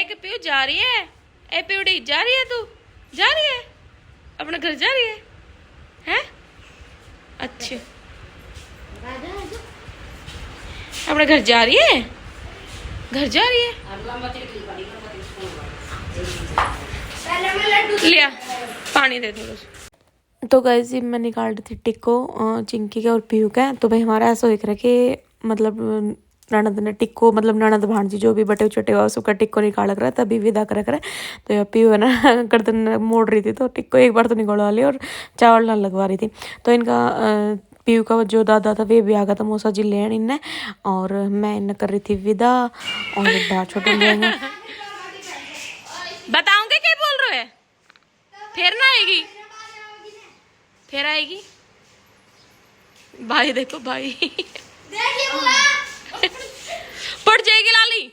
कि पीयू जा रही है? ए पीयूडी जा रही है? तू जा रही है? अपने घर जा रही है? हैं? अच्छा, अपने घर जा रही है? घर जा रही है? लिया पानी दे थोड़ा। तो गाइस मैं निकाल रही थी टिक्को चिंकी के और पीयू का। तो भाई हमारा ऐसा दिख रहा है कि मतलब ननद ने टिक्को मतलब ननद भांजी जो भी बटे छोटे हुआ उसका टिक्को निकाल कर तभी विदा कर रहा है। तो यह पीयू है ना गर्दन मोड़ रही थी तो टिक्को एक बार तो निकलवा ली और चावल ना लगवा रही थी। तो इनका पीयू का जो दादा था वे भी आ गया था मौसा जी लेन इनने और मैं इन्हें कर रही थी विदा और बाहर छोटे जाएंगे। बताऊंगे क्या बोल रहे हैं? फिर ना आएगी, फिर आएगी भाई। देखो भाई पड़ जाएगी लाली।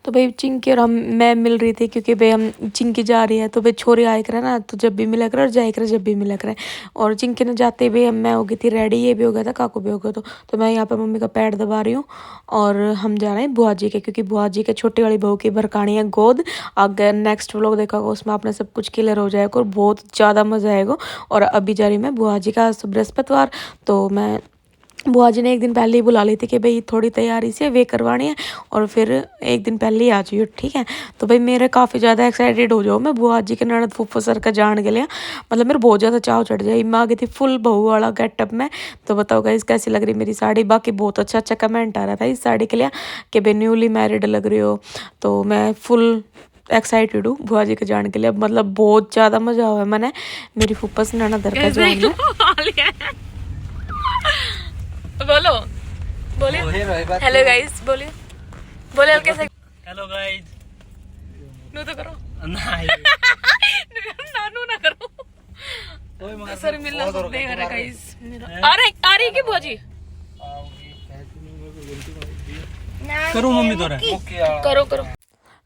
तो भाई चिंकी और मैं मिल रही थी क्योंकि भाई हम चिंकी जा रही है तो भाई छोरी आए करे ना तो जब भी मिला करे और जाए करे जब भी मिला करे। और चिंकी ने जाते हुए मैं हो गई थी रेडी, ये भी हो गया था, काकू भी हो गया। तो मैं यहाँ पे मम्मी का पैर दबा रही हूँ और हम जा रहे हैं बुआ जी के क्योंकि बुआ जी के छोटी वाली बहू की भरकानी है गोद। अगर नेक्स्ट व्लॉग देखा होगा उसमें आपने सब कुछ क्लियर हो जाएगा और बहुत ज़्यादा मज़ा आएगा। और अभी जा रही मैं बुआ जी का बृहस्पतिवार। तो मैं बुआ जी ने एक दिन पहले ही बुला ली थी कि भाई थोड़ी तैयारी से वे करवानी है और फिर एक दिन पहले ही आ जाइए, ठीक है। तो भाई मेरे काफ़ी ज़्यादा एक्साइटेड हो जाओ मैं बुआ जी के ननद फूफो सर का जान के लिए, मतलब मेरे बहुत ज़्यादा चाव चढ़ जाए। मैं आ गई थी फुल बहू वाला गेटअप में। तो बताओ गाइस कैसी लग रही मेरी साड़ी। बाकी बहुत अच्छा अच्छा कमेंट आ रहा था इस साड़ी के लिए कि भाई न्यूली मैरिड लग रही हो। तो मैं फुल एक्साइटेड हूँ बुआ जी के जान के लिए। मतलब बहुत ज़्यादा मज़ा हुआ है मैंने मेरी फूफा से ननद का जान में। बोलो बोलिए हेलो गाइस, बोलिए बोले हल्के से हेलो गाइस। नू तो करो नहीं नानू ना करो सर मिलना सब देख रहा गाइस मेरा। अरे आ रही की बुआ जी करो मम्मी तो करो करो।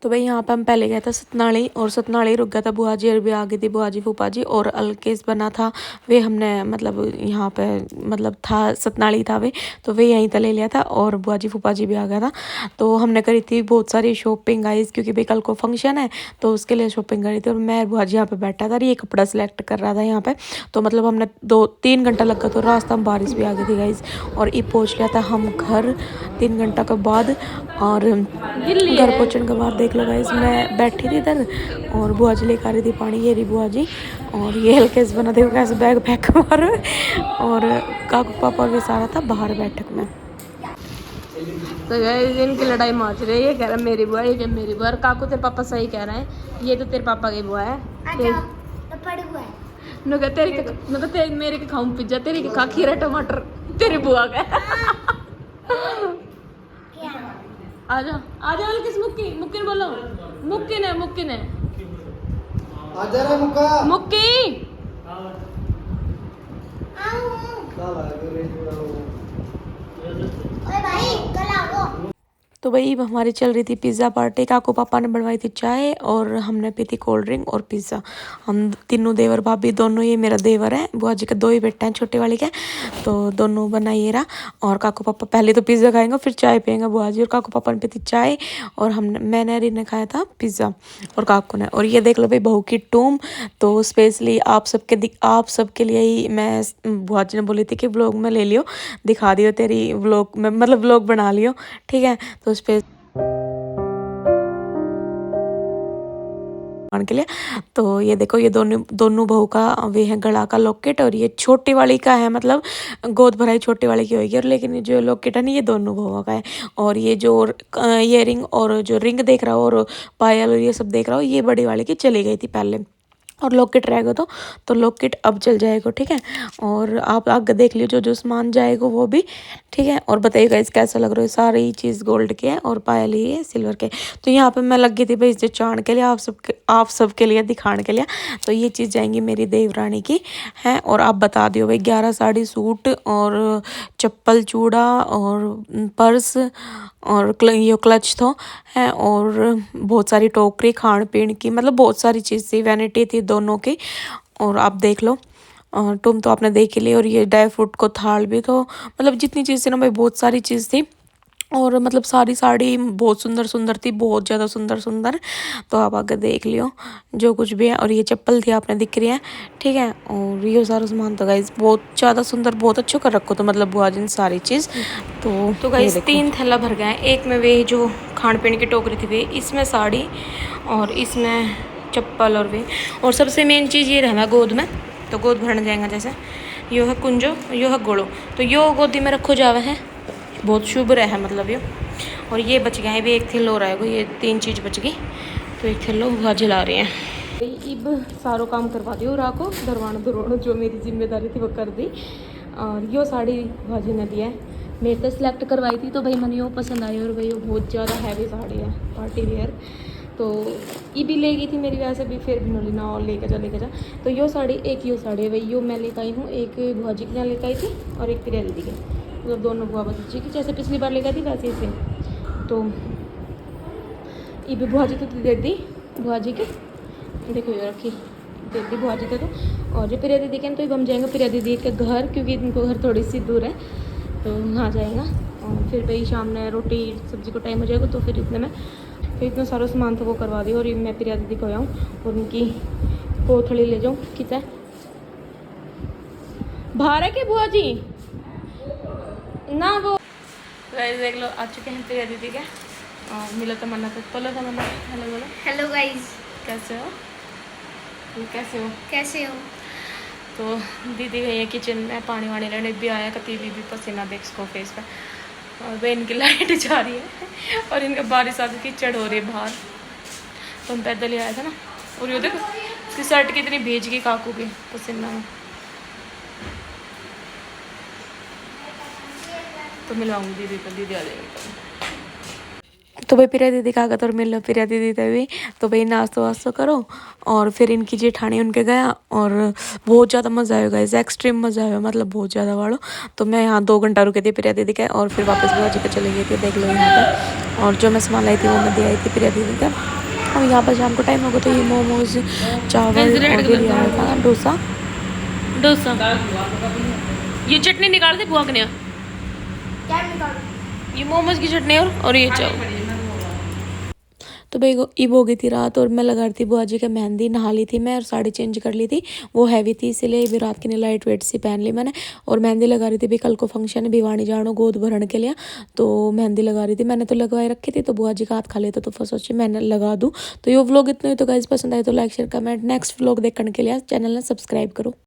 तो भाई यहाँ पे हम पहले गए थे सतनाली और सतनाली रुक गया था बुआ जी और भी आ गई थी बुआ जी फूफा जी। और अलकेस बना था वे हमने मतलब यहाँ पे मतलब था सतनाली था वे तो वे यहीं तक ले लिया था और बुआ जी फूफा जी भी आ गया था। तो हमने करी थी बहुत सारी शॉपिंग गाइस क्योंकि भाई कल को फंक्शन है तो उसके लिए शॉपिंग करी थी। और मैं बुआ जी यहाँ पे बैठा था ये कपड़ा सिलेक्ट कर रहा था यहाँ पे। तो मतलब हमने 2-3 घंटा लग गया तो रास्ता में बारिश भी आ गई थी गाइस। और ये पहुँच लिया था हम घर 3 घंटा के बाद। और घर पहुँचने के बाद देख लो गाइस मैं बैठी थी इधर और बुआ जी लेकर आ रही थी पानी। ये रही बुआ जी और ये हल्के से बना देखो कैसे बैग पैक मारो। और काकू पापा भी सारा था बाहर बैठक में। तो इनकी लड़ाई मच रही है, ये कह रहा है मेरी बुआ, ये कह मेरी बुआ। काकू तेरे पापा सही कह रहे हैं, ये तो तेरे पापा की बुआ है। तेरी मेरे के खाऊं पिज्जा, तेरी के खा खीरा टमाटर, तेरी बुआ का आजा आजा किस मुक्की मुक्की ने बोलो मुक्की ने आजा रे मुक्का मुक्की ओए भाई कल आओ। तो भाई हमारी चल रही थी पिज़्ज़ा पार्टी। काकू पापा ने बनवाई थी चाय और हमने पी थी कोल्ड ड्रिंक और पिज़्ज़ा। हम तीनों देवर भाभी दोनों, ये मेरा देवर है बुआ जी के 2 ही बेटे हैं छोटे वाले के। तो दोनों बनाइए रहा और काकू पापा पहले तो पिज़्ज़ा खाएंगे फिर चाय पियेंगे बुआ जी। और काकू पापा ने पी थी चाय और मैंने री ने खाया था पिज़्ज़ा और काकू ने। और ये देख लो भाई बहू की टूम। तो स्पेशली आप सबके लिए ही मैं बुआ जी ने बोली थी कि व्लॉग में ले लियो, दिखा दियो तेरी व्लॉग में, मतलब व्लॉग बना लियो, ठीक है। तो उस पे के लिए तो ये देखो ये दोनों बहू का वे है गला का लॉकेट और ये छोटी वाली का है, मतलब गोद भराई छोटी वाली की होगी। और लेकिन ये जो लॉकेट है ना ये दोनों बहुओं का है। और ये जो इयरिंग और जो रिंग देख रहा हो और पायल और ये सब देख रहा हो ये बड़ी वाली की चली गई थी पहले और लॉकेट रहेगा तो लॉकेट अब चल जाएगा, ठीक है। और आप आगे देख लीजिए जो सामान जाएगा वो भी, ठीक है। और बताइएगा इस कैसा लग रहा है, सारी चीज़ गोल्ड की है और पायल ही है सिल्वर के। तो यहाँ पे मैं लग गई थी भाई इसे चाण के लिए आप सबके लिए दिखाने के लिए। तो ये चीज़ जाएंगी मेरी देवरानी की है। और आप बता दियो भाई 11 साड़ी सूट और चप्पल चूड़ा और पर्स और ये क्लच तो है और बहुत सारी टोकरी खान पीन की, मतलब बहुत सारी चीज़ थी, वैनिटी थी दोनों की। और आप देख लो तुम तो आपने देख ही ली। और ये ड्राई फ्रूट को थाल भी, तो मतलब जितनी चीज़ थी ना भाई बहुत सारी चीज़ थी। और मतलब सारी साड़ी बहुत सुंदर सुंदर थी, बहुत ज़्यादा सुंदर सुंदर। तो आप आकर देख लियो जो कुछ भी है। और ये चप्पल थी आपने दिख रही है, ठीक है। और ये सारा सामान तो गाइस बहुत ज़्यादा सुंदर, बहुत अच्छे कर रखो तो मतलब बुआ जी ने सारी चीज़। तो गाइस 3 थैला भर गए हैं। एक में वे जो खान पीने की टोकरी थी वे, इसमें साड़ी, और इसमें चप्पल, और वे। और सबसे मेन चीज़ ये रहा गोद में, तो गोद भरने जाएंगे। जैसे यो है कुंजो, यो है गोड़ो, तो यो गोदी में रखो जावे है, बहुत शुभ रहा मतलब ये। और ये बच गया है भी, एक थैलो रहेगा, ये 3 चीज़ बच गई। तो एक थैलो बुआ जला रहे हैं। इब सारो काम करवा दियो राखो, दरवाना जो मेरी जिम्मेदारी थी वो कर दी। और यो साड़ी बुआ जी ने दिया है, मेरे तो सिलेक्ट करवाई थी, तो भाई मैंने यो पसंद आई। और भाई यो बहुत ज़्यादा हैवी साड़ी है, पार्टी वेयर। तो ये भी ले गई थी मेरी वजह से भी, फिर भी नोली ना और लेके जा। तो यो साड़ी, एक यो साड़ी है भाई, यो मैं लेकर आई हूँ, एक बुआ जी के यहाँ लेकर आई थी और एक प्रिया दीदी के, मतलब दोनों बुआ जी की, जैसे पिछली बार लेकर थी वैसे ही सेम। तो ये भी बुआ जी तो दे दी, बुआ जी की देखो ये रखी, दे दी बुआ जी तो। और जो प्रिया दीदी के तो हम जाएंगे प्रिया दीदी के घर, क्योंकि इनको घर थोड़ी सी दूर है, तो वहाँ जाएगा। और फिर भाई शाम में रोटी सब्जी को टाइम हो जाएगा, तो फिर इतने में फिर इतना सारा सामान तो वो करवा दी। और मैं प्रिया दीदी को आऊँ और उनकी कोथड़ी ले जाऊँ कितना बाहर है कि बुआ जी ना वो। देख लो आ चुके हैं प्रिया दीदी के, और मिलो तमन्ना, तो बोलो तमन्ना, हेलो बोलो। हेलो गाइस, कैसे हो? कैसे हो? कैसे हो? तो दीदी गई है किचन में पानी वानी लेने, भी आया कभी भी पसीना देख इसको फेस पे। और वह इनकी लाइट जा रही है और इनका बारिश आके कीचड़ हो रही है बाहर। तो हम पैदल ही आए थे ना। और ये देखो इसकी शर्ट कितनी भीज गई काकू की पसीना में। तो मिलवाऊंगी दीदी को, दीदी आ जाएगी। तो भाई प्रिया दीदी का तो मिल लो प्रिया दीदी तभी। तो भाई नाश्तो वास्तो करो, और फिर इनकी जेठानी उनके गया, और बहुत ज़्यादा मज़ा आएगा, इसे एक्सट्रीम मज़ा आएगा, मतलब बहुत ज़्यादा वालों। तो मैं यहाँ 2 घंटा रुकी थी प्रिया दीदी का, और फिर वापस बुआ जी पे चली गई थी, देख लो यहाँ पे। और जो मैं सामान लाई थी वो मैं दे आई थी प्रिया दीदी का। और यहाँ पर शाम को टाइम होगा, तो ये मोमोज, चावल, और फिर यहाँ था डोसा। ये चटनी निकाल दे बुआ के लिए, क्या निकाल? ये मोमोज की चटनी और ये चावल। तो भाई ईब हो गई थी रात, और मैं लगा रही थी बुआ जी का मेहंदी, नहा ली थी मैं और साड़ी चेंज कर ली थी, वो हैवी थी इसीलिए भी रात की ने लाइट वेट सी पहन ली मैंने। और मेहंदी लगा रही थी भी, कल को फंक्शन है भिवानी जानो गोद भरण के लिए, तो मेहंदी लगा रही थी। मैंने तो लगवाई रखी थी, तो बुआ जी का हाथ खा लेता, तो फिर सोची मैंने लगा दूँ। तो ये व्लॉग इतना ही, तो गाइस पसंद आए तो like share comment, next vlog देखने के लिए चैनल ने सब्सक्राइब करो।